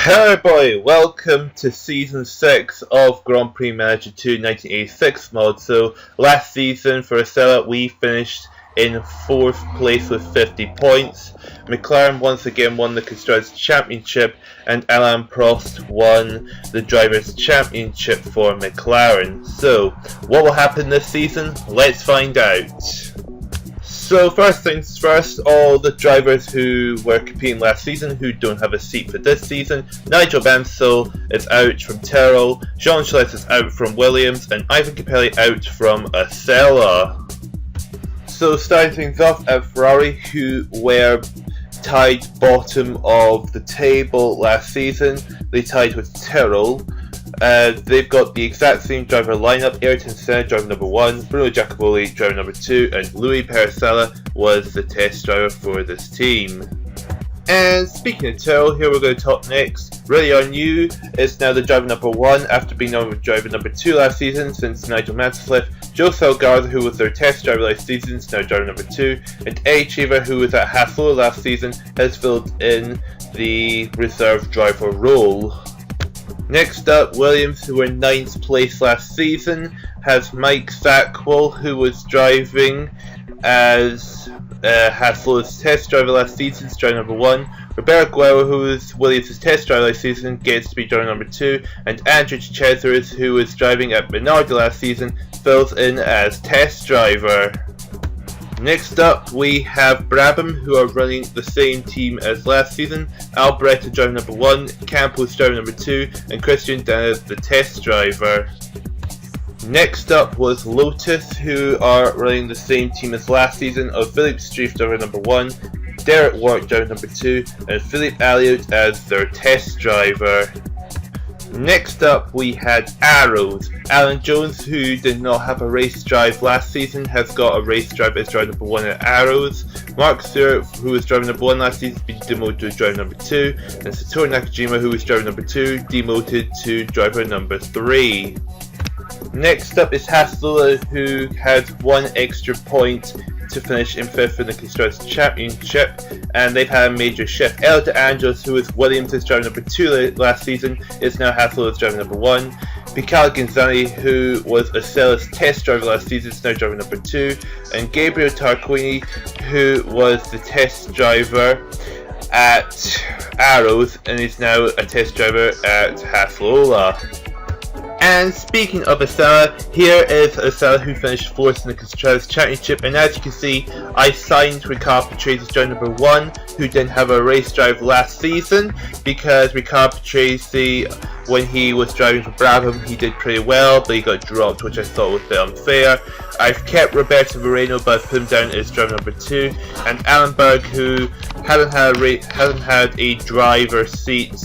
Hello everybody, welcome to Season 6 of Grand Prix Manager 2 1986 mod. So last season for Ossella we finished in 4th place with 50 points. McLaren once again won the Constructors' Championship and Alain Prost won the Drivers' Championship for McLaren. So what will happen this season? Let's find out. So first things first, all the drivers who were competing last season who don't have a seat for this season. Nigel Mansell is out from Tyrrell, Jean Charles is out from Williams, and Ivan Capelli out from Ossella. So starting things off at Ferrari, who were tied bottom of the table last season. They tied with Tyrrell. They've got the exact same driver lineup. Ayrton Senna driver number 1, Bruno Giacomelli driver number 2, and Louis Paracella was the test driver for this team. And speaking of Tyrrell, here we're going to talk next. Really New is now the driver number 1 after being known as driver number 2 last season since Nigel Mansell left. Joe Salgarza, who was their test driver last season, is now driver number 2, and Eddie Cheever, who was at Hassel last season, has filled in the reserve driver role. Next up, Williams, who were 9th place last season, has Mike Sackwell, who was driving as Hassel's test driver last season, driver number 1. Roberto Guerrero, who was Williams' test driver last season, gets to be driver number 2. And Andrew Cesaris, who was driving at Minardi last season, fills in as test driver. Next up, we have Brabham, who are running the same team as last season. Alberetta driver number 1, Campos driver number 2, and Christian Dana the test driver. Next up was Lotus, who are running the same team as last season of Philippe Streif driver number 1, Derek Warwick driver number 2, and Philippe Alliot as their test driver. Next up we had Arrows. Alan Jones, who did not have a race drive last season, has got a race drive as driver number 1 at Arrows. Mark Stewart, who was driver number 1 last season, has been demoted to driver number 2. And Satoru Nakajima, who was driver number 2, demoted to driver number 3. Next up is Hassel, who had 1 extra point to finish in 5th in the Constructors' Championship, and they've had a major shift. El De Angelis, who was Williams' driver number 2 last season, is now Hassel's driver number 1. Pical Gonzalez, who was Osella's test driver last season, is now driver number 2. And Gabriel Tarquini, who was the test driver at Arrows, and is now a test driver at Haslola. And speaking of Ossella, here is Ossella, who finished 4th in the Constructors' Championship, and as you can see, I signed Ricard Patrese as driver number 1, who didn't have a race drive last season, because Ricard Patrese, when he was driving for Brabham, he did pretty well, but he got dropped, which I thought was a bit unfair. I've kept Roberto Moreno, but I've put him down as driver number 2, and Alan Berg, who hasn't had a driver seat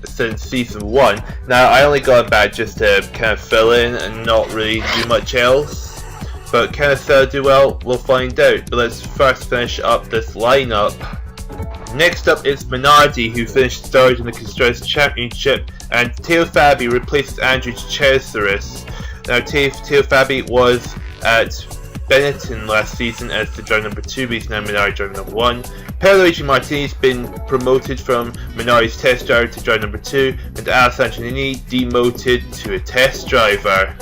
since season 1. Now I only got him back just to kind of fill in and not really do much else, but can Ossella do well? We'll find out, but let's first finish up this lineup. Next up is Minardi, who finished 3rd in the Constructors' Championship, and Teo Fabi replaces Andrew Cesaris. Now Teo Fabi was at Benetton last season as the driver number 2, but he's now Minardi driver number 1. Pierluigi Martini has been promoted from Minardi's test driver to driver number 2, and Alex Antonini demoted to a test driver.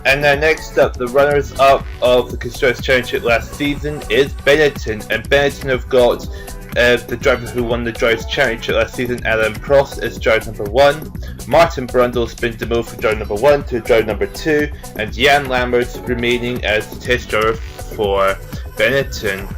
And now next up, the runners-up of the Constructors' Championship last season is Benetton, and Benetton have got the driver who won the Drivers' Championship last season, Alain Prost, is driver number 1. Martin Brundle has been demoted from driver number 1 to driver number 2, and Jan Lambert remaining as the test driver for Benetton.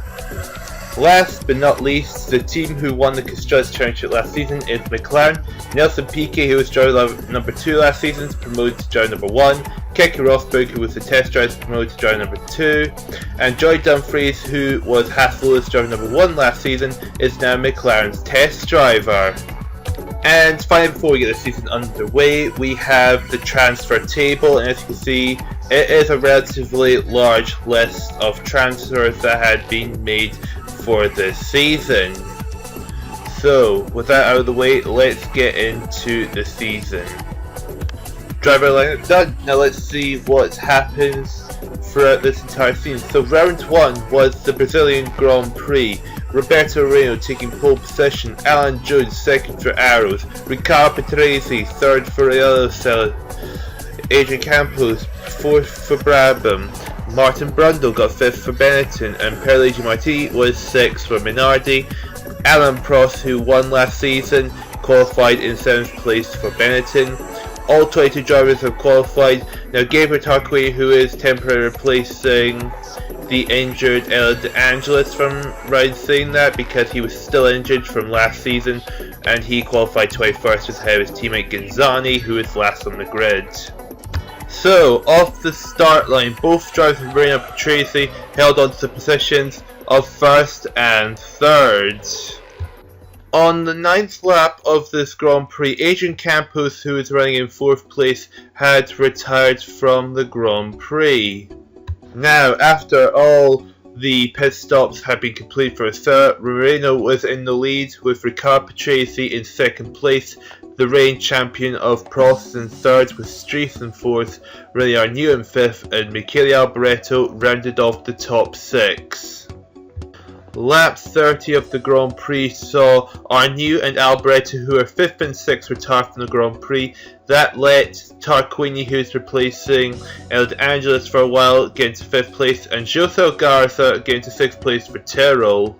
Last but not least, the team who won the Constructors' Championship last season is McLaren. Nelson Piquet, who was driver number 2 last season, is promoted to driver number 1. Keke Rosberg, who was the test driver, is promoted to driver number 2. And Joy Dumfries, who was Hassel's driver number 1 last season, is now McLaren's test driver. And finally, before we get the season underway, we have the transfer table, and as you can see, it is a relatively large list of transfers that had been made for this season. So, with that out of the way, let's get into the season. Driver lineup done. Now let's see what happens throughout this entire season. So round 1 was the Brazilian Grand Prix, Roberto Moreno taking pole position, Alan Jones second for Arrows, Riccardo Patrese third for Ossella, Adrian Campos fourth for Brabham, Martin Brundle got fifth for Benetton, and Pierluigi Marti was sixth for Minardi. Alain Prost, who won last season, qualified in 7th place for Benetton. All 22 drivers have qualified. Now Gabriel Tarquini, who is temporarily replacing the injured Ella De Angelis from saying that because he was still injured from last season, and he qualified 21st just ahead of his teammate Ginzani, who is last on the grid. So, off the start line, both drivers from Moreno and Patrese held on to the positions of 1st and 3rd. On the 9th lap of this Grand Prix, Adrian Campos, who was running in 4th place, had retired from the Grand Prix. Now, after all the pit stops had been completed for Ossella, Moreno was in the lead with Riccardo Patrese in 2nd place, the reigning champion of Prost in 3rd with Street in 4th, René Arnoux in 5th, and Michele Alboreto rounded off the top 6. Lap 30 of the Grand Prix saw Arnoux and Alboreto, who are 5th and 6th, retire from the Grand Prix. That let Tarquini, who's replacing El De Angelis for a while, get into 5th place, and José Garza get into 6th place for Tyrrell.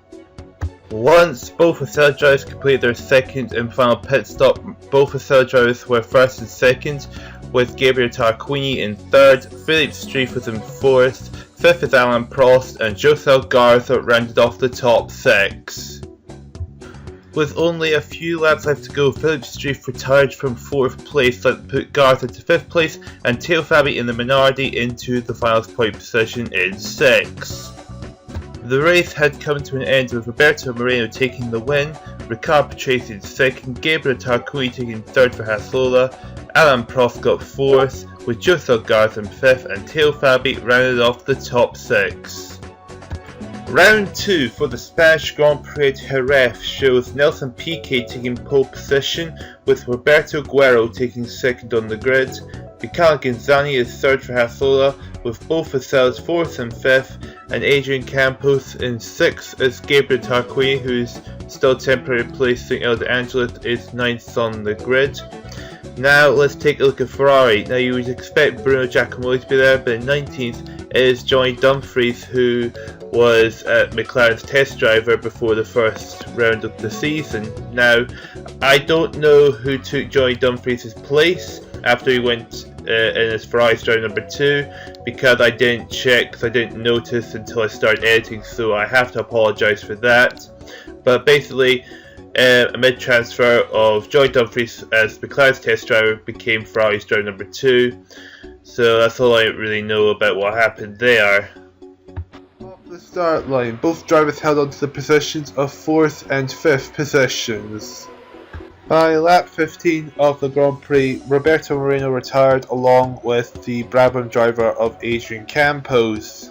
Once both Ossella drivers completed their 2nd and final pit stop, both Ossella drivers were 1st and 2nd, with Gabriel Tarquini in 3rd, Philippe Street was in 4th, 5th is Alain Prost, and José Garza rounded off the top 6. With only a few laps left to go, Philippe Street retired from 4th place, that put Garza to 5th place, and Teo Fabi in the Minardi into the final point position in 6th. The race had come to an end with Roberto Moreno taking the win, Riccardo Patrese in 2nd, Gabriel Tarquini taking 3rd for Ossella, Alain Prost got 4th, with José Garza in 5th, and Teo Fabi rounded off the top 6. Round 2 for the Spanish Grand Prix at Jerez shows Nelson Piquet taking pole position, with Roberto Guerrero taking 2nd on the grid. Michelin Ginzani is 3rd for Ossella, with both Osella's 4th and 5th, and Adrian Campos in 6th as Gabriel Tarquini, who's still temporarily replacing El De Angelis, is 9th on the grid. Now let's take a look at Ferrari. Now you would expect Bruno Giacomelli to be there, but in 19th is Johnny Dumfries, who was McLaren's test driver before the first round of the season. Now, I don't know who took Johnny Dumfries' place after he went in his Ferrari driver number 2, because I didn't check, because I didn't notice until I started editing, so I have to apologise for that. But basically, a mid-transfer of Johnny Dumfries as McLaren's test driver became Ferrari's driver number 2. So that's all I really know about what happened there. Off the start line, both drivers held on to the positions of 4th and 5th positions. By lap 15 of the Grand Prix, Roberto Moreno retired along with the Brabham driver of Adrian Campos.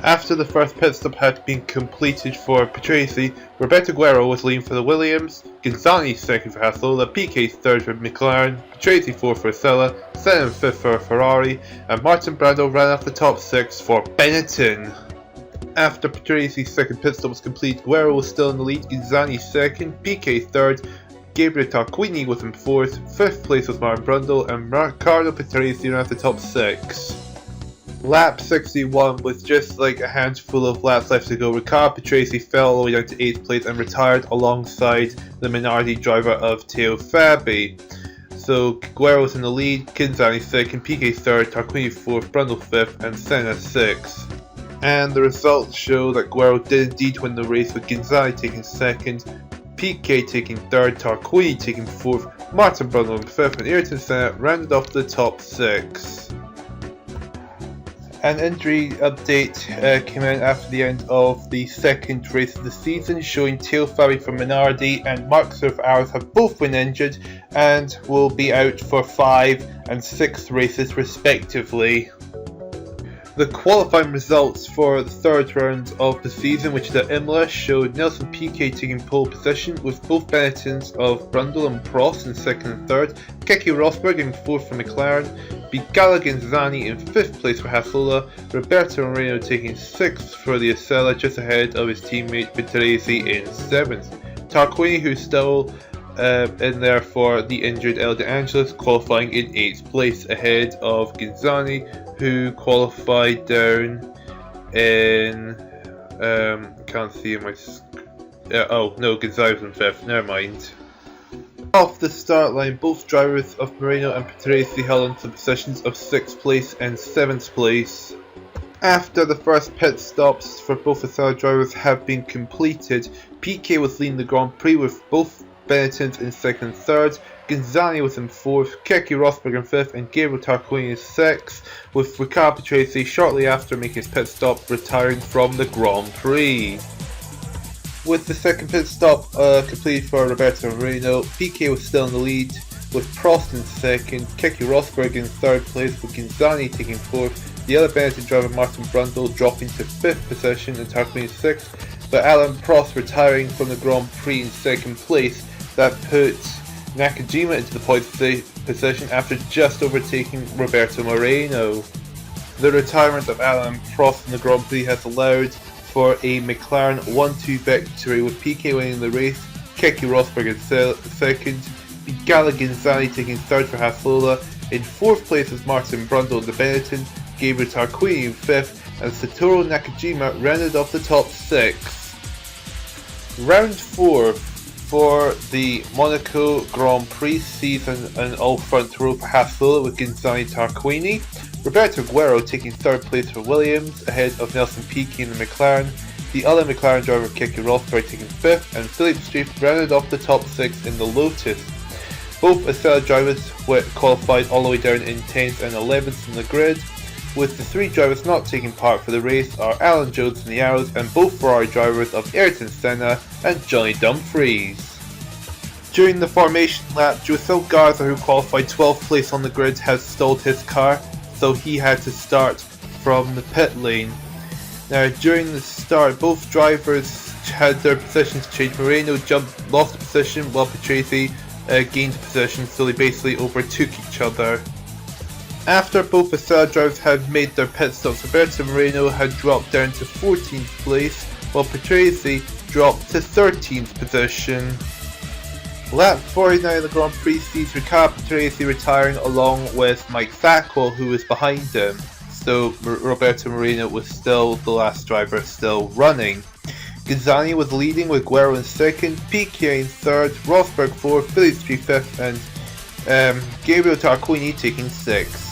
After the first pit stop had been completed for Patrese, Roberto Guerrero was leading for the Williams, Ginzani 2nd for Ossella, Piquet 3rd for McLaren, Patrese 4th for Ossella, 7th and 5th for Ferrari, and Martin Brundle ran off the top 6 for Benetton. After Patrise's 2nd pit stop was completed, Guerrero was still in the lead, Ginzani 2nd, Piquet 3rd, Gabriel Tarquini was in 4th, 5th place was Martin Brundle, and Riccardo Patrese ran off the top 6. Lap 61, with just like a handful of laps left to go, Riccardo Patrese fell all the way down to 8th place and retired alongside the Minardi driver of Teo Fabi. So Guerrero was in the lead, Ginzani 2nd, Piquet 3rd, Tarquini 4th, Brundle 5th, and Senna 6th. And the results show that Guerrero did indeed win the race, with Ginzani taking 2nd, Piquet taking 3rd, Tarquini taking 4th, Martin Brundle in 5th, and Ayrton Senna rounded off the top 6. An injury update came out after the end of the 2nd race of the season, showing Teo Fabi from Minardi and Marc Arrows have both been injured and will be out for 5 and 6 races respectively. The qualifying results for the third round of the season, which is at Imola, showed Nelson Piquet taking pole position, with both Benettons of Brundle and Prost in second and third, Keke Rosberg in fourth for McLaren, Bigala Genzani in fifth place for Ossella, Roberto Moreno taking sixth for the Ossella, just ahead of his teammate Petresi in seventh. Tarquini, who's still in there for the injured El De Angelis, qualifying in 8th place ahead of Genzani, who qualified down in can't see my oh no, Genzani was in 5th, never mind. Off the start line, both drivers of Moreno and Petresi held on to positions of 6th place and 7th place. After the first pit stops for both Ossella drivers have been completed, Piquet was leading the Grand Prix with both Benettons in second and third, Genzani was in fourth, Keke Rosberg in fifth, and Gabriel Tarquini in sixth, with Riccardo Petresi shortly after making his pit stop retiring from the Grand Prix. With the second pit stop completed for Roberto Moreno, Piquet was still in the lead, with Prost in second, Keke Rosberg in third place, with Genzani taking fourth, the other Benetton driver Martin Brundle dropping to fifth position and Tarquini sixth, but Alain Prost retiring from the Grand Prix in second place. That put Nakajima into the points position after just overtaking Roberto Moreno. The retirement of Alain Prost in the Grand Prix has allowed for a McLaren 1-2 victory, with Piquet winning the race, Keke Rosberg in second, Bigala Genzani taking third for Ossella. In fourth place was Martin Brundle in the Benetton, Gabriel Tarquini in fifth, and Satoru Nakajima rounded off the top six. Round 4 for the Monaco Grand Prix season, an all front row for Ossella with Genzani Tarquini, Roberto Guerrero taking third place for Williams ahead of Nelson Piquet in the McLaren, the other McLaren driver Keke Rosberg taking fifth, and Philippe Streiff rounded off the top six in the Lotus. Both Ossella drivers were qualified all the way down in 10th and 11th in the grid, with the three drivers not taking part for the race are Alan Jones in the Arrows and both Ferrari drivers of Ayrton Senna and Johnny Dumfries. During the formation lap, Josel Garza, who qualified 12th place on the grid, has stalled his car, so he had to start from the pit lane. Now, during the start, both drivers had their positions changed. Moreno lost a position while Petresi gained a position, so they basically overtook each other. After both Ossella drivers had made their pit stops, Roberto Moreno had dropped down to 14th place, while Petresi dropped to 13th position. Lap 49 of the Grand Prix sees Riccardo Petresi retiring along with Mike Thackwell, who was behind him, so Roberto Moreno was still the last driver still running. Genzani was leading with Guerrero in second, Piquet in third, Rosberg fourth, Philippe Streiff fifth, and Gabriel Tarquini taking sixth.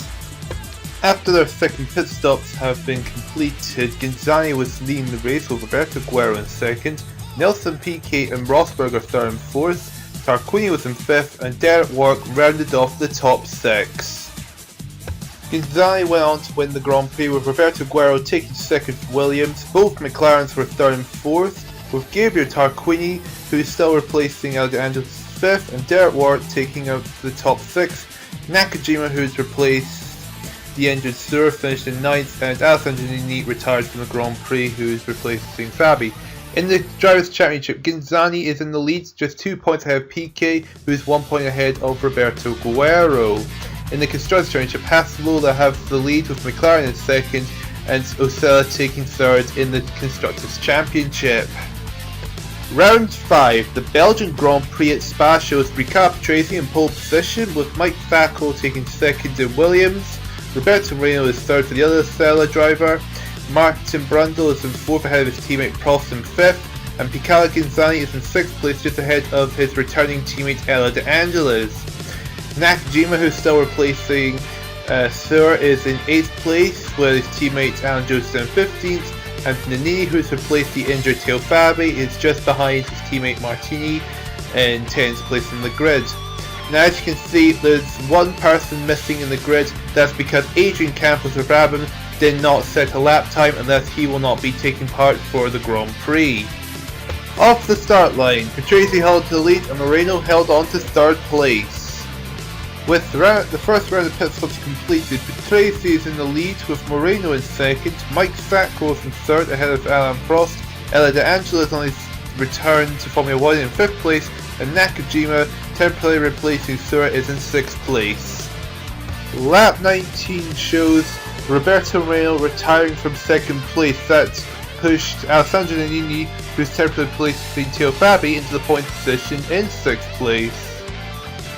After their second pit stops have been completed, Genzani was leading the race with Roberto Guerrero in second, Nelson Piquet and Rosberg are third and fourth, Tarquini was in fifth, and Derek Warwick rounded off the top six. Genzani went on to win the Grand Prix with Roberto Guerrero taking second for Williams. Both McLarens were third and fourth, with Gabriel Tarquini, who is still replacing El De Angelis, fifth, and Derek Warwick taking out the top six. Nakajima, who has replaced the injured Sewer, finished in ninth, and Alessandro Nini retired from the Grand Prix, who is replacing Fabi. In the Drivers' Championship, Genzani is in the lead, just 2 points ahead of Piquet, who is 1 point ahead of Roberto Guerrero. In the Constructors' Championship, Ossella have the lead with McLaren in second, and Ossella taking third in the Constructors' Championship. Round 5, the Belgian Grand Prix at Spa shows Riccardo Petresi in pole position, with Mike Thackwell taking second in Williams. Roberto Moreno is third for the other Ossella driver. Martin Brundle is in fourth ahead of his teammate Prost in fifth, and Bigala Genzani is in sixth place just ahead of his returning teammate El De Angelis. Nakajima, who's still replacing Sewer, is in 8th place, with his teammate Alan Jones in 15th, and Nannini, who's replaced the injured Teo Fabi, is just behind his teammate Martini in 10th place in the grid. Now, as you can see, there's one person missing in the grid. That's because Adrian Campos of Brabham did not set a lap time, and thus he will not be taking part for the Grand Prix. Off the start line, Petresi held to the lead and Moreno held on to third place. With the first round of pit stops completed, Tracy is in the lead with Moreno in second, Mike Sacco in third ahead of Alan Prost, Ella De Angelo is on his return to Formula 1 in 5th place, and Nakajima, temporarily replacing Stewart, is in 6th place. Lap 19 shows Roberto Moreno retiring from 2nd place. That pushed Alessandro Nannini, who's temporarily replacing Theo Fabi, into the point position in 6th place.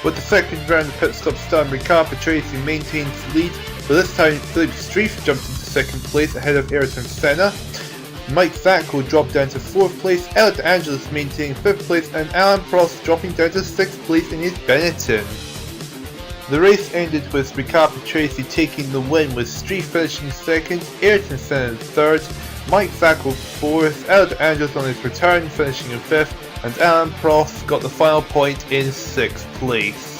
With the second round of pit stops done, Riccardo Patrese maintains the lead, but this time Philippe Streif jumped into 2nd place ahead of Ayrton Senna. Mike Sacco dropped down to 4th place, Elliot Angelis maintaining 5th place, and Alan Prost dropping down to 6th place in his Benetton. The race ended with Riccardo Patrese taking the win, with Streif finishing 2nd, Ayrton Senna in 3rd, Mike Sacco 4th, Elliot Angelis on his return finishing in 5th, and Alan Prost got the final point in 6th place.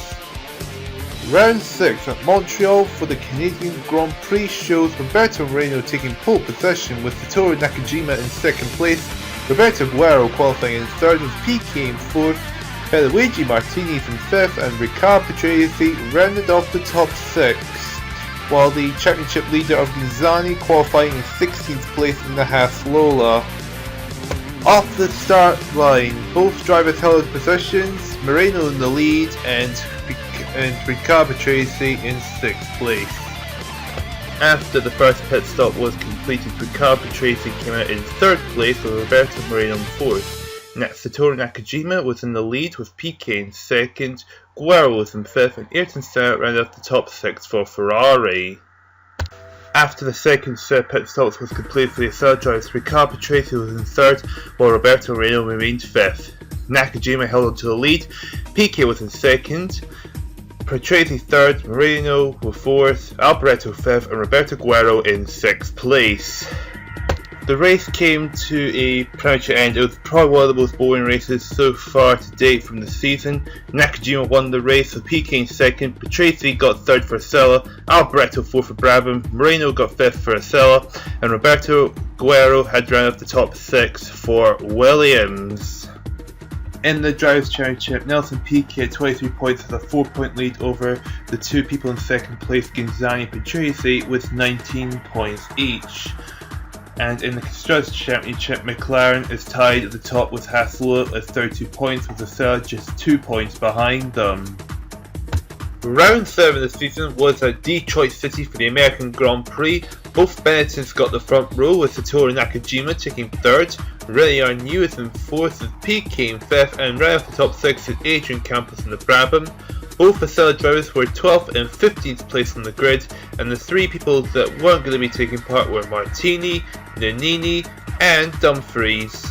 Round 6 at Montreal for the Canadian Grand Prix shows Roberto Moreno taking pole position with Satoru Nakajima in 2nd place, Roberto Guerrero qualifying in 3rd with Piquet in 4th, Luigi Martinez in 5th, and Riccardo Patrese rounded off the top 6, while the championship leader of Ghinzani qualifying in 16th place in the Haas Lola. Off the start line, both drivers held positions, Moreno in the lead and Riccardo Patrese in 6th place. After the first pit stop was completed, Riccardo Patrese came out in 3rd place with Roberto Moreno in 4th. Satoru Nakajima was in the lead with Piquet in 2nd, Guerrero was in 5th, and Ayrton Senna rounded off the top 6 for Ferrari. After the second set of pit stops was completed for the Ossella drivers, Riccardo Patrese was in 3rd, while Roberto Moreno remained 5th. Nakajima held onto the lead, Piquet was in 2nd, Patrese 3rd, Moreno was 4th, Alboreto 5th, and Roberto Guerrero in 6th place. The race came to a premature end. It was probably one of the most boring races so far to date from the season. Nakajima won the race with Piquet in 2nd, Patrese got 3rd for Ossella, Alboreto 4th for Brabham, Moreno got 5th for Ossella, and Roberto Guerrero had rounded off the top 6 for Williams. In the Drivers' Championship, Nelson Piquet had 23 points with a 4-point lead over the two people in 2nd place, Ghinzani and Patrese, with 19 points each. And in the Constructors' Championship, McLaren is tied at the top with Haas at 32 points, with Ossella just 2 points behind them. Round 7 of the season was at Detroit City for the American Grand Prix. Both Benettons got the front row, with Satoru Nakajima taking 3rd, Rene Arnoux is in 4th, with Piquet in 5th, and right off the top 6 is Adrian Campos in the Brabham. Both Ossella drivers were 12th and 15th place on the grid, and the 3 people that weren't going to be taking part were Martini, Nannini, and Dumfries.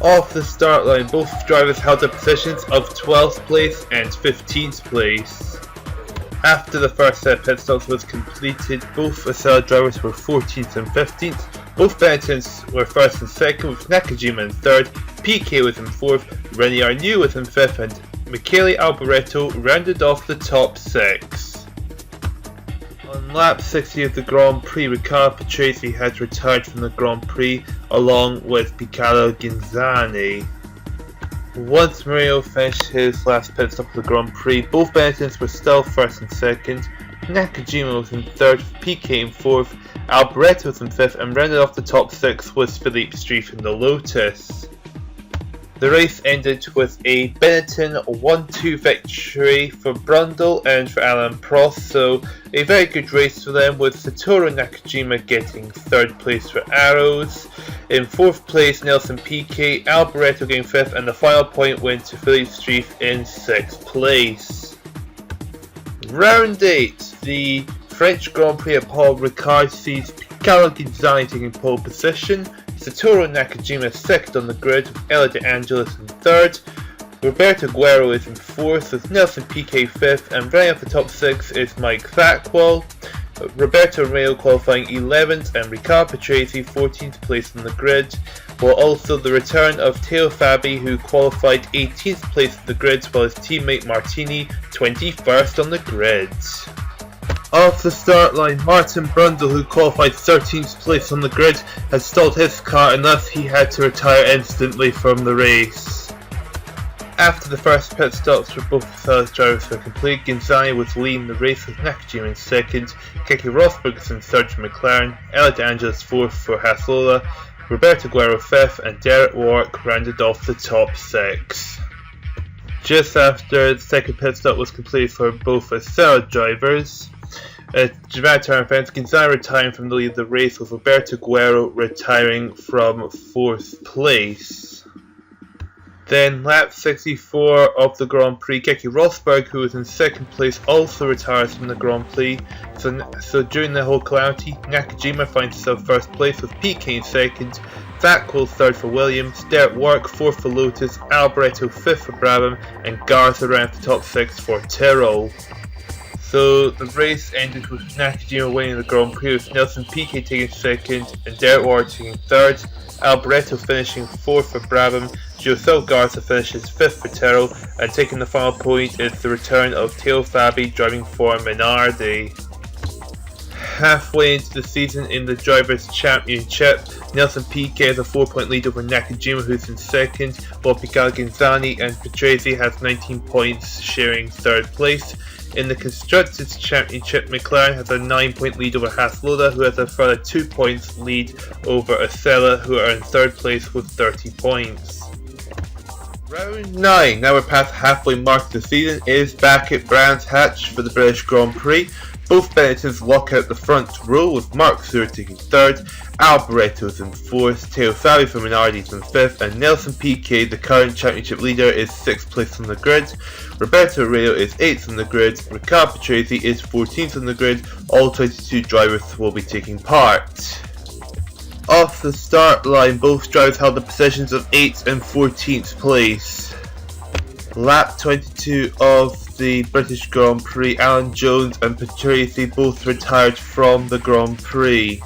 Off the start line, both drivers held their positions of 12th place and 15th place. After the first set of pit stops was completed, both Ossella drivers were 14th and 15th. Both Benettons were 1st and 2nd, with Nakajima in 3rd, Piquet was in 4th, Rene Arnoux was in 5th, and Michele Alboreto rounded off the top 6. On lap 60 of the Grand Prix, Riccardo Patrese had retired from the Grand Prix along with Riccardo Ghinzani. Once Moreno finished his last pit stop of the Grand Prix, both Benettons were still 1st and 2nd. Nakajima was in 3rd, Piquet in 4th, Alboreto was in 5th, and rounded off the top 6 was Philippe Streif in the Lotus. The race ended with a Benetton 1-2 victory for Brundle and for Alan Prost, so a very good race for them, with Satoru Nakajima getting 3rd place for Arrows. In 4th place, Nelson Piquet, Alboreto getting 5th, and the final point went to Philippe Streif in 6th place. Round 8, the French Grand Prix at Paul Ricard sees Riccardo Ghinzani taking pole position, Satoru Nakajima 2nd on the grid, with Ella De Angelis in 3rd, Roberto Guerrero is in 4th, with Nelson Piquet 5th, and running off the top 6 is Mike Sacco, Roberto Moreno qualifying 11th, and Riccardo Patrese 14th place on the grid, while also the return of Theo Fabi, who qualified 18th place on the grid, while his teammate Martini 21st on the grid. Off the start line, Martin Brundle, who qualified 13th place on the grid, had stalled his car and thus he had to retire instantly from the race. After the first pit stops for both Ossella's drivers were complete, Ginzani was leading the race with Nakajima in second, Keke Rosberg was in third for McLaren, Ella De Angelis fourth for Haslola, Roberto Guerrero fifth, and Derek Warwick rounded off the top six. Just after the second pit stop was completed for both Ossella drivers, a dramatic turn of events, Ginzani retiring from the lead of the race with Roberto Guerrero retiring from fourth place. Then lap 64 of the Grand Prix, Keke Rosberg, who was in second place, also retires from the Grand Prix. So during the whole calamity, Nakajima finds himself first place with PK in second, Zachwell third for Williams, Derek Warwick fourth for Lotus, Alboreto fifth for Brabham, and Garza round the top six for Tyrrell. So the race ended with Nakajima winning the Grand Prix, with Nelson Piquet taking second and Derek Warwick taking third, Alboreto finishing fourth for Brabham, Josel Garza finishes fifth for Tyrrell, and taking the final point is the return of Teo Fabi driving for Minardi. Halfway into the season in the Drivers' Championship, Nelson Piquet has a 4-point lead over Nakajima, who's in second, while Picard Ginzani and Patrese have 19 points, sharing third place. In the Constructors' Championship, McLaren has a 9-point lead over Hasloda, who has a further 2 points lead over Ossella, who are in third place with 30 points. Round 9, now we're past halfway mark of the season, is back at Brands Hatch for the British Grand Prix. Both Benettons walk out the front row, with Mark Stewart taking third, Alboreto's in fourth, Teo Fabi for Minardi's in fifth, and Nelson Piquet, the current championship leader, is 6th place on the grid. Roberto Arroyo is 8th on the grid, Riccardo Patrese is 14th on the grid. All 22 drivers will be taking part. Off the start line, both drivers held the positions of 8th and 14th place. Lap 22 of the British Grand Prix, Alan Jones and Patrese both retired from the Grand Prix.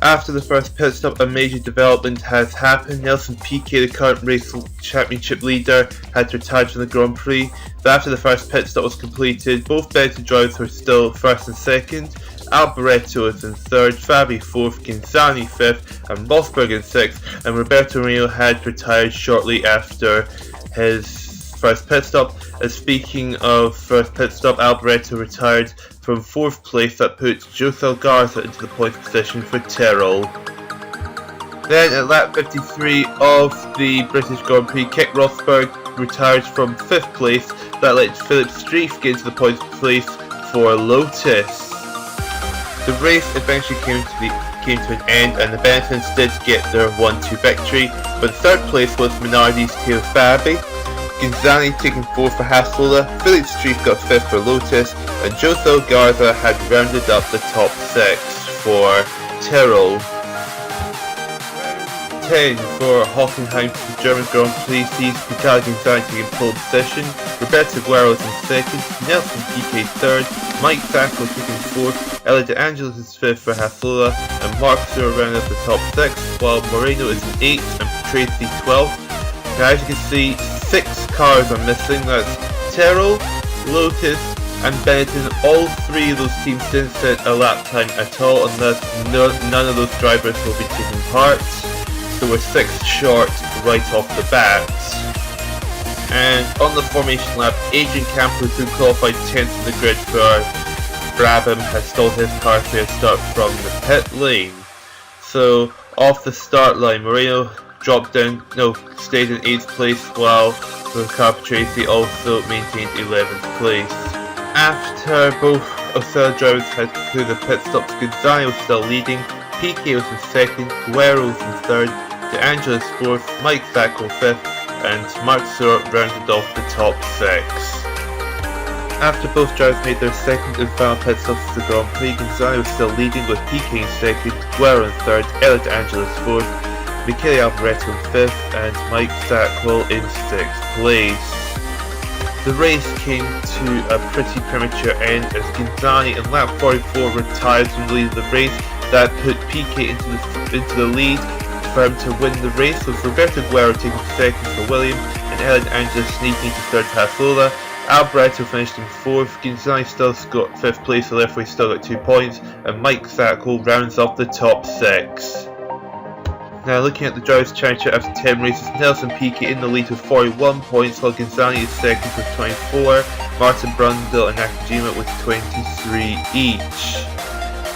After the first pit stop, a major development has happened. Nelson Piquet, the current race championship leader, had retired from the Grand Prix. But after the first pit stop was completed, both Benetton drivers were still first and second. Alboreto is in third, Fabi fourth, Ginzani fifth, and Rosberg in sixth, and Roberto Arroyo had retired shortly after his first pit stop. Speaking of first pit stop, Alboreto retired from fourth place. That puts Josel Garza into the points position for Tyrrell. Then at lap 53 of the British Grand Prix, Keke Rosberg retired from fifth place. That let Philip Streif get into the points place for Lotus. The race eventually came to an end, and the Benettons did get their 1-2 victory, but third place was Minardi's Teo Fabi, Ginzani taking fourth for Haslola, Philip Streif got fifth for Lotus, and Josel Garza had rounded up the top six for Tyrrell. 10 for Hockenheim for the German Grand Prix sees Picard Ginzani taking pole position, Roberto Guerrero is in second, Nelson Piquet third, Mike Sacco taking fourth, Ella De Angelis is fifth for Haslola, and Mark Stewart rounded up the top six, while Moreno is in 8th and Patrese 12th. Now as you can see, 6 cars are missing. That's Tyrrell, Lotus, and Benetton. All 3 of those teams didn't set a lap time at all, and thus none of those drivers will be taking part. So we're 6 short right off the bat. And on the formation lap, Adrian Campos, who qualified 10th in the grid for Brabham, has stalled his car to a start from the pit lane. So off the start line, Moreno stayed in 8th place, while Riccardo Patrese also maintained 11th place. After both Ossella drivers had through the pit stops, Ginzani was still leading, Piquet was in second, Guerrero was in third, De Angelis fourth, Mike Sacco fifth, and Mark Stewart rounded off the top six. After both drivers made their second and final pit stops for the Grand Prix, Ginzani was still leading with Piquet in second, Guerrero in third, Ella De Angelis fourth, Michele Alboreto in 5th, and Mike Sackwell in 6th place. The race came to a pretty premature end as Ginzani in lap 44 retired from the lead of the race. That put Piquet into the lead for him to win the race, with Roberto Guerrero taking second for Williams and Ella De Angelis sneaking to third for Haslola. Alboreto finished in 4th, Ginzani still got 5th place, so therefore he still got 2 points, and Mike Sackwell rounds off the top 6. Now looking at the Drivers' Championship after 10 races, Nelson Piquet in the lead with 41 points, while Gonzalez is second with 24, Martin Brundle and Nakajima with 23 each.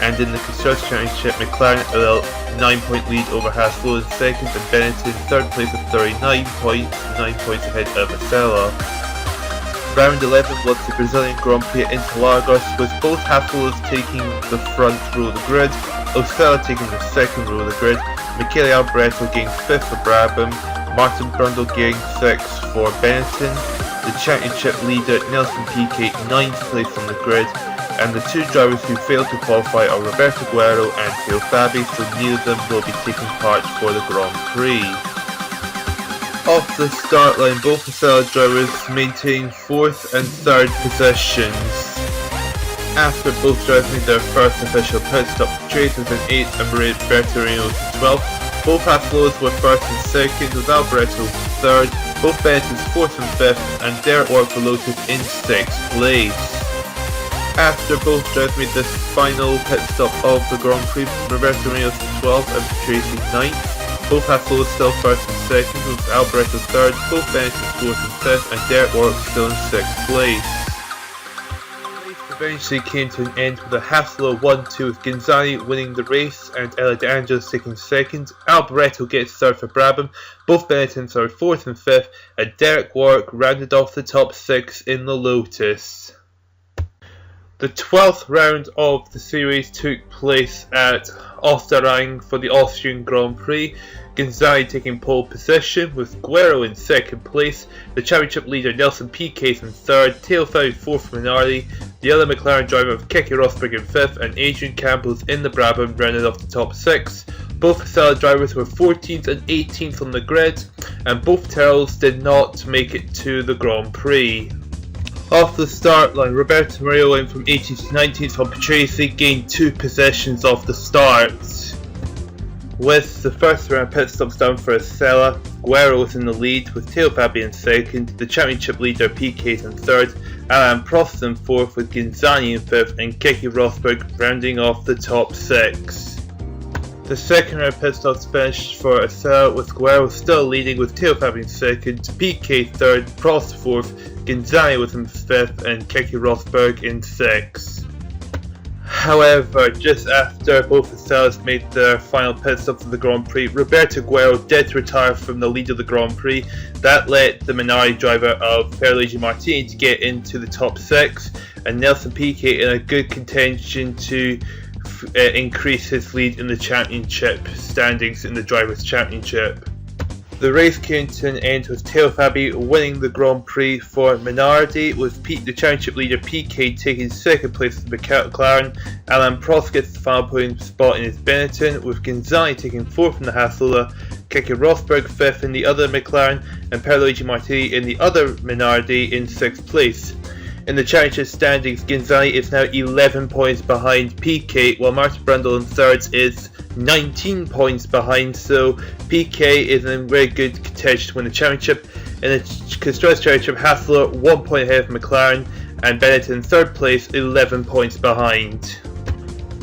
And in the Constructors' Championship, McLaren a 9-point lead over Haas in second, and Benetton in third place with 39 points, 9 points ahead of Ossella. Round 11 was the Brazilian Grand Prix at Interlagos, with both Haas taking the front row of the grid, Ossella taking the second row of the grid, Michele Alboreto getting 5th for Brabham, Martin Brundle getting 6th for Benetton, the championship leader Nelson Piquet 9th place on the grid, and the two drivers who failed to qualify are Roberto Guerrero and Theo Fabi, so neither of them will be taking part for the Grand Prix. Off the start line, both Ossella drivers maintain 4th and 3rd positions. After both drivers made their first official pit stop, Trace was in 8th and Roberto Reno was in 12th. Both Haas were 1st and 2nd, with Alboreto 3rd, both Benetton's 4th and 5th, and Derek Ward for Lotus in 6th place. After both drivers made this final pit stop of the Grand Prix, Roberto Reno was 12th and Tracy 9th. Both Haas still 1st and 2nd, with Alboreto 3rd, both Benetton's 4th and 5th, and Derek Ward still in 6th place. Eventually came to an end with a Hassler 1-2 with Gonzalez winning the race and Ella De Angelis taking second. Alboreto gets third for Brabham, both Benettons are 4th and 5th, and Derek Warwick rounded off the top 6 in the Lotus. The 12th round of the series took place at Osterrang for the Austrian Grand Prix. Gonzalez taking pole position with Guerrero in 2nd place, the championship leader Nelson Piquet in 3rd, Theo Fabi 4th for Minardi, the other McLaren driver of Keke Rosberg in 5th, and Adrian Campbell's in the Brabham rounded off the top 6. Both Ossella drivers were 14th and 18th on the grid, and both Terrells did not make it to the Grand Prix. Off the start line, Roberto Mario went from 18th to 19th, while Patrese gained 2 positions off the start. With the first round pit stops done for Ossella, Guerrero was in the lead with Theo Fabi in 2nd, the championship leader Piquet in 3rd, Alain Prost in 4th with Gonzalez in 5th, and Keke Rosberg rounding off the top 6. The second round pit stops finished for Ossella with Guerrero still leading with Theo Fabi in 2nd, Piquet 3rd, Prost 4th, Gonzalez was in 5th, and Keke Rosberg in 6th. However, just after both Ossellas made their final pit stop for the Grand Prix, Roberto Guerrero did retire from the lead of the Grand Prix. That let the Minardi driver of Pierluigi Martini to get into the top 6, and Nelson Piquet in a good contention to increase his lead in the championship standings in the Drivers' Championship. The race came to an end with Theo Fabi winning the Grand Prix for Minardi, with the championship leader Piquet taking 2nd place with McLaren. Alain Prost gets the final podium spot in his Benetton, with Gonzalez taking 4th in the Hassler, Keke Rosberg 5th in the other McLaren, and Pierluigi Martini in the other Minardi in 6th place. In the championship standings, Gonzalez is now 11 points behind Piquet, while Martin Brundle in 3rd is 19 points behind, so Piquet is in very good contention to win the championship. In the Constructors' Championship, Hassler 1 point ahead of McLaren, and Benetton in 3rd place, 11 points behind.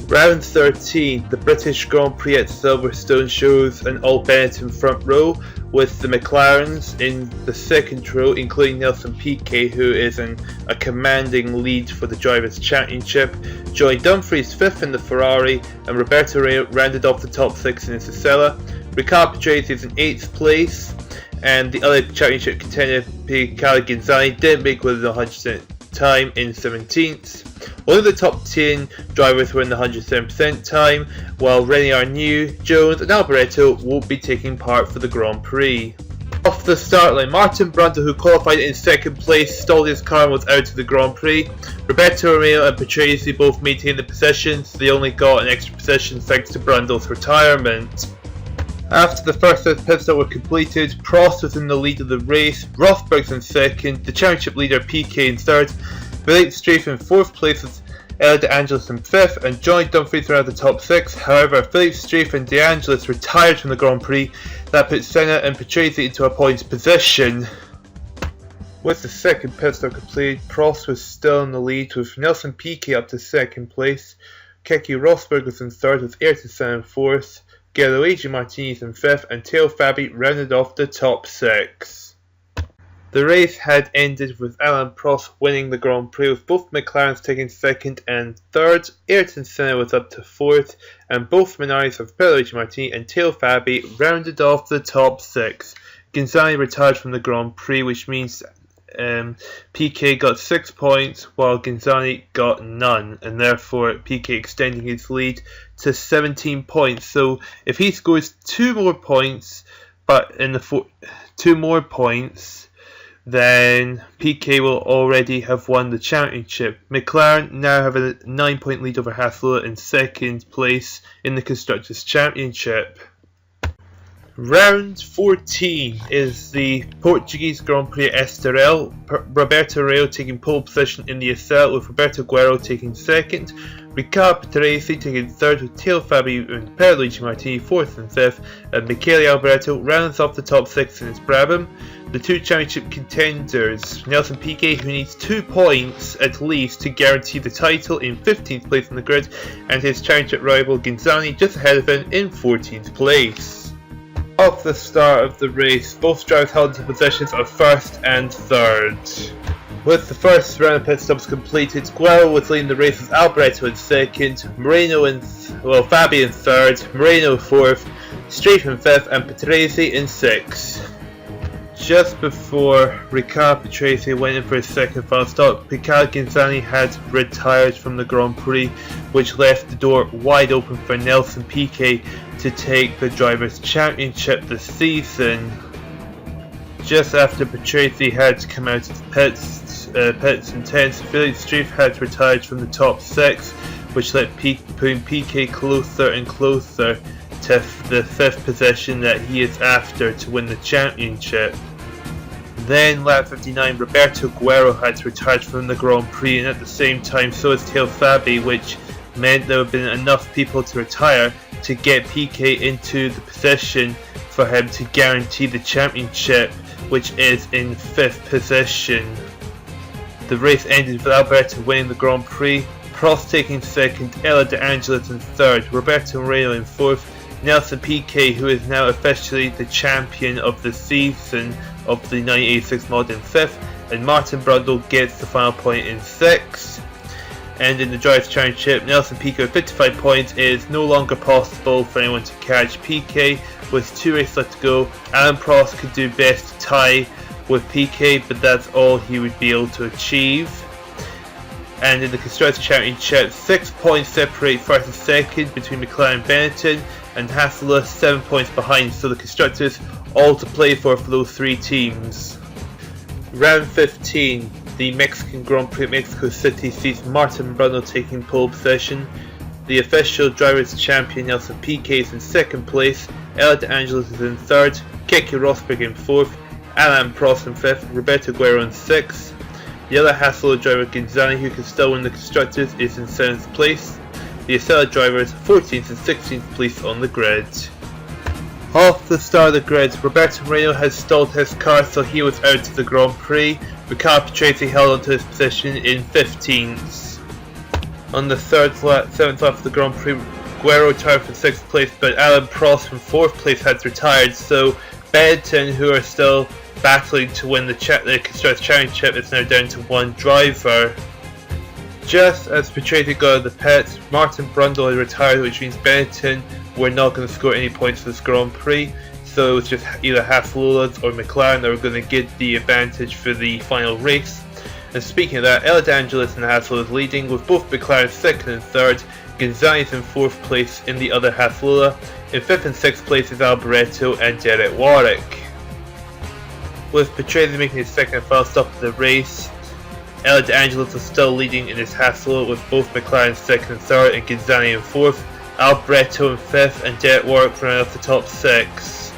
Round 13, the British Grand Prix at Silverstone shows an all Benetton front row, with the McLarens in the 2nd row, including Nelson Piquet, who is in a commanding lead for the Drivers' Championship. Joey Dumfries 5th in the Ferrari, and Roberto Reno rounded off the top 6 in his Ossella. Riccardo Patrese is in 8th place, and the other championship contender, Piquet Gonzalez, didn't make within the 100% time in 17th. Only the top 10 drivers were in the 107% time, while Rene Arnoux, Jones and Alboreto won't be taking part for the Grand Prix. Off the start line, Martin Brundle, who qualified in 2nd place, stalled his car and was out of the Grand Prix. Roberto Romeo and Patrese both maintained the positions, they only got an extra position thanks to Brundle's retirement. After the first pit stop were completed, Prost was in the lead of the race, Rosberg's in 2nd, the championship leader Piquet in 3rd, Philippe Strafe in 4th place with Ella De Angelis in 5th, and Johnny Dumfries around the top 6. However, Philippe Strafe and De Angelis retired from the Grand Prix. That put Senna and Patrese into a points position. With the second pit stop completed, Prost was still in the lead with Nelson Piquet up to 2nd place. Keke Rosberg was in 3rd with Ayrton Senna in 4th. Luigi Martinez in 5th, and Teo Fabi rounded off the top 6. The race had ended with Alain Prost winning the Grand Prix, with both McLarens taking 2nd and 3rd. Ayrton Senna was up to 4th, and both Minardi's of Luigi Martinez and Teo Fabi rounded off the top 6. Ghinzani retired from the Grand Prix, which means Piquet got 6 points while Ghinzani got none, and therefore Piquet extending his lead to 17 points. So if he scores 2 more points, then Piquet will already have won the championship. McLaren now have a 9-point lead over Haslulla in 2nd place in the Constructors' Championship. Round 14 is the Portuguese Grand Prix Estoril. Roberto Reio taking pole position in the Ossella, with Roberto Guerrero taking 2nd. Riccardo Patrese taking 3rd, with Teo Fabi and Luigi Martinez 4th and 5th, and Michele Alboreto rounds off the top 6 in his Brabham. The two championship contenders, Nelson Piquet, who needs 2 points at least to guarantee the title, in 15th place on the grid, and his championship rival Ghinzani just ahead of him in 14th place. Off the start of the race, both drivers held into positions of 1st and 3rd. With the first round of pit stops completed, Guerrero was leading the race with Alboreto in 2nd, Fabi in 3rd, Moreno 4th, Streif in 5th, and Patrese in 6th. Just before Riccardo Patrese went in for his second final stop, Riccardo Ghinzani had retired from the Grand Prix, which left the door wide open for Nelson Piquet to take the Drivers' Championship this season. Just after Patrese had come out of pits in 10th, Felix Streif had retired from the top 6, which led putting Piquet closer and closer to the 5th position that he is after to win the championship. Then, lap 59, Roberto Guerrero had retired from the Grand Prix, and at the same time so has Teo Fabi, which meant there would have been enough people to retire to get Piquet into the position for him to guarantee the championship, which is in 5th position. The race ended with Alberto winning the Grand Prix, Prost taking 2nd, Ella De Angelis in 3rd, Roberto Moreno in 4th, Nelson Piquet, who is now officially the champion of the season of the 1986 model, in 5th, and Martin Brundle gets the final point in 6th. And in the Drivers' Championship, Nelson Piquet with 55 points. It is no longer possible for anyone to catch Piquet with 2 races left to go. Alain Prost could do best to tie with Piquet, but that's all he would be able to achieve. And in the Constructors' Championship, 6 points separate 1st and 2nd between McLaren and Benetton, and Haslulla 7 points behind, so the Constructors all to play for those 3 teams. Round 15, the Mexican Grand Prix at Mexico City sees Martin Brundle taking pole position. The official Drivers' Champion Nelson Piquet is in 2nd place, Ella De Angelis is in 3rd, Keke Rosberg in 4th, Alain Prost in 5th, Roberto Guerrero in 6th. The other Haslulla driver Ghinzani, who can still win the Constructors, is in 7th place. The Ossella drivers 14th and 16th place on the grid. Off the start of the grid, Roberto Moreno has stalled his car, so he was out of the Grand Prix. Riccardo Patrese held onto his position in 15th. On the 7th lap of the Grand Prix, Guerrero retired from 6th place, but Alain Prost from 4th place had retired, so Benetton, who are still battling to win the Constructors' Championship, is now down to 1 driver. Just as Patrese got out of the pits, Martin Brundle had retired, which means Benetton were not going to score any points for this Grand Prix, so it was just either Haslulla's or McLaren that were going to get the advantage for the final race. And speaking of that, Ella De Angelis and Haslulla is leading, with both McLaren 2nd and 3rd, Ghinzani is in 4th place in the other Haslulla. In 5th and 6th place is Alboreto and Derek Warwick. With Patrese making his second and final stop of the race, Ella De Angelis is still leading in his Haslulla, with both McLaren 2nd and 3rd and Ghinzani in 4th, Alboreto in 5th and Derek Warwick running off the top 6.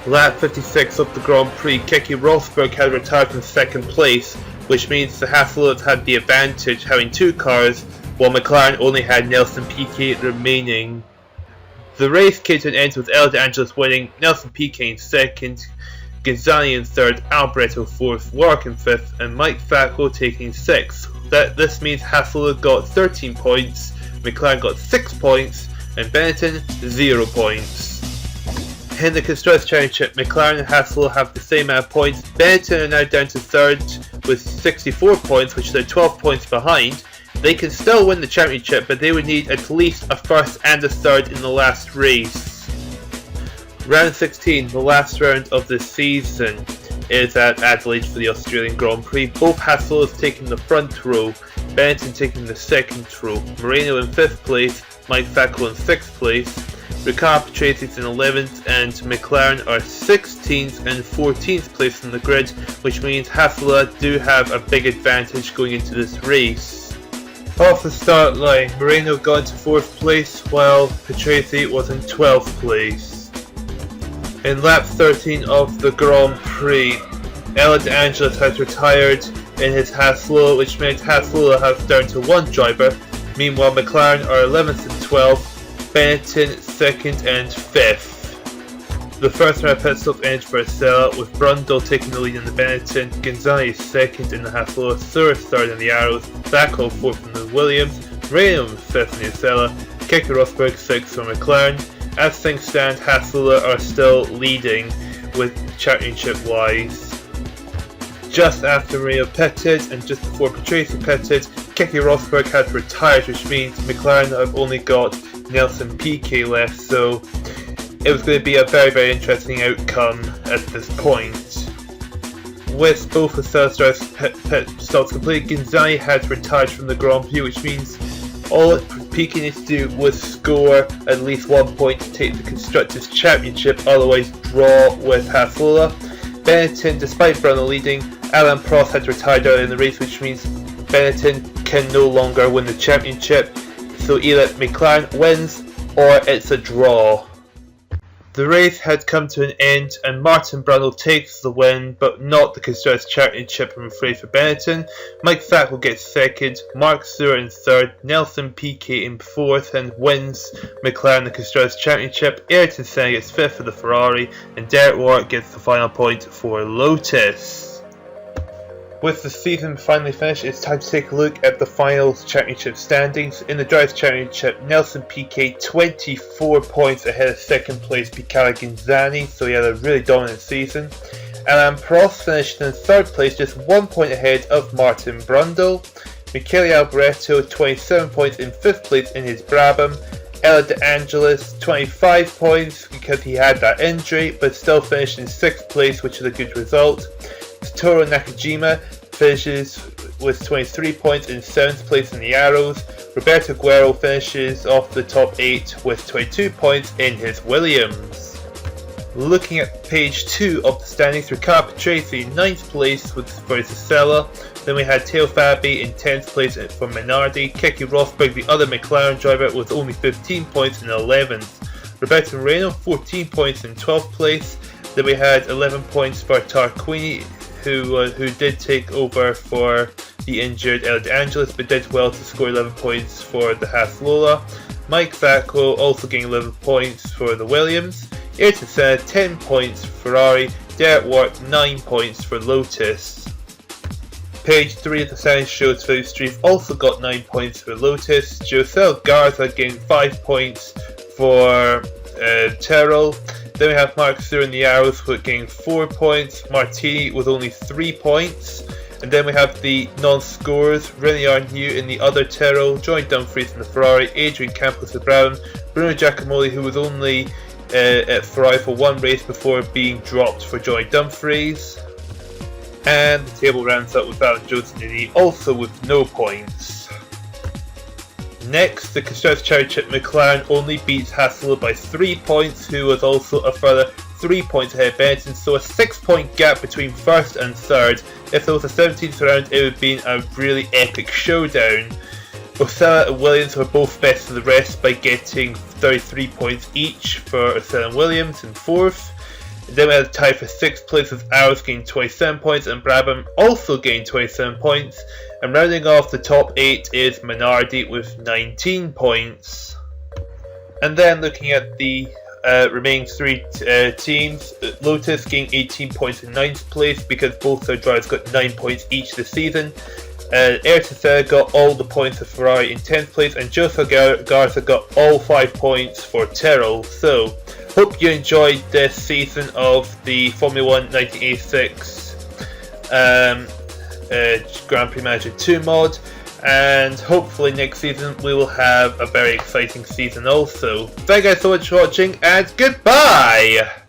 Lap 56 of the Grand Prix, Keke Rosberg had retired from 2nd place, which means the Haslullas had the advantage, having 2 cars, while McLaren only had Nelson Piquet remaining. The race came to an end with Ella De Angelis winning, Nelson Piquet in 2nd, Ghinzani in 3rd, Alboreto 4th, Warwick in 5th, and Mike Facco taking 6th. This means Haslulla got 13 points, McLaren got 6 points, and Benetton 0 points. In the Constructors' Championship, McLaren and Hassel have the same amount of points. Benetton are now down to third with 64 points, which they're 12 points behind. They can still win the championship, but they would need at least a first and a third in the last race. Round 16, the last round of the season, is at Adelaide for the Australian Grand Prix. Both Hassel is taking the front row, Benetton taking the second row. Moreno in 5th place, Mike Fackel in 6th place. Ricard Tracy's in 11th, and McLaren are 16th and 14th place in the grid, which means Hassel do have a big advantage going into this race. Off the start line, Moreno got into 4th place, while Patrese was in 12th place. In lap 13 of the Grand Prix, Ella De Angelis has retired in his Hassel, which meant Hassel has down to one driver. Meanwhile, McLaren are 11th and 12th, Benetton 2nd and 5th. The first round pit stop ended for Ossella, with Brundle taking the lead in the Benetton, Gonzalez 2nd in the Hassel, Sur 3rd in the Arrows, Backel 4th in the Williams, Moreno 5th in the Ossella, Keke Rosberg 6th for McLaren. As things stand, Hassel are still leading with championship wise. Just after Moreno pitted and just before Patrese pitted, Keke Rosberg had retired, which means McLaren have only got Nelson Piquet left, so it was going to be a very interesting outcome at this point. With both Ossella pit stops complete, Gonzalez had retired from the Grand Prix, which means all Piquet needs to do was score at least 1 point to take the Constructors' Championship, otherwise draw with Hassel. Benetton, despite Brundle leading, Alain Prost had retired early in the race, which means Benetton can no longer win the championship. So either McLaren wins or it's a draw. The race had come to an end and Martin Brundle takes the win, but not the Constructors' Championship, I'm afraid, for Benetton. Mike Fackel gets 2nd, Mark Stewart in 3rd, Nelson Piquet in 4th and wins McLaren the Constructors' Championship. Ayrton Senna gets 5th for the Ferrari and Derek Warwick gets the final point for Lotus. With the season finally finished, it's time to take a look at the finals championship standings. In the Drivers' Championship, Nelson Piquet 24 points ahead of 2nd place Picaro Gonzani, so he had a really dominant season. Alain Prost finished in 3rd place, just 1 point ahead of Martin Brundle. Michele Alboreto 27 points in 5th place in his Brabham. Ella De Angelis 25 points because he had that injury, but still finished in 6th place, which is a good result. Satoru Nakajima finishes with 23 points in 7th place in the Arrows. Roberto Guerrero finishes off the top 8 with 22 points in his Williams. Looking at page 2 of the standings, Ricard Patrese in 9th place for his Ossella. Then we had Teo Fabi in 10th place for Minardi. Keke Rosberg, the other McLaren driver, with only 15 points in 11th. Roberto Moreno 14 points in 12th place. Then we had 11 points for Tarquini, who did take over for the injured Ella De Angelis, but did well to score 11 points for the Hassel. Mike Fackel also getting 11 points for the Williams. Ayrton Senna 10 points for Ferrari. Derek Warwick 9 points for Lotus. Page 3 of the standings shows Philippe Streiff also got 9 points for Lotus. Josel Garza gained 5 points for Terrell. Then we have Mark Stewart in the Arrows who gained 4 points, Martini with only 3 points, and then we have the non-scorers, Rene Arnoux in the other Terrell, Joy Dumfries in the Ferrari, Adrian Campos the Brown, Bruno Giacomelli, who was only at Ferrari for 1 race before being dropped for Joy Dumfries, and the table rounds up with Alan Johnson also with no points. Next, the Constructors' Championship, McLaren only beats Hassel by 3 points, who was also a further 3 points ahead of Benetton, so a 6-point gap between 1st and 3rd. If there was a 17th round, it would have been a really epic showdown. Ossella and Williams were both best of the rest by getting 33 points each for Ossella and Williams in 4th. Then we had a tie for 6th place with Arrows gained 27 points and Brabham also gained 27 points. And rounding off the top 8 is Minardi with 19 points. And then looking at the remaining 3 teams, Lotus gained 18 points in 9th place because both their drivers got 9 points each this season. Ossella got all the points for Ferrari in 10th place, and Joseph Garza got all 5 points for Tyrrell. So, hope you enjoyed this season of the Formula 1 1986 Grand Prix Manager 2 mod, and hopefully next season we will have a very exciting season also. Thank you guys so much for watching, and goodbye!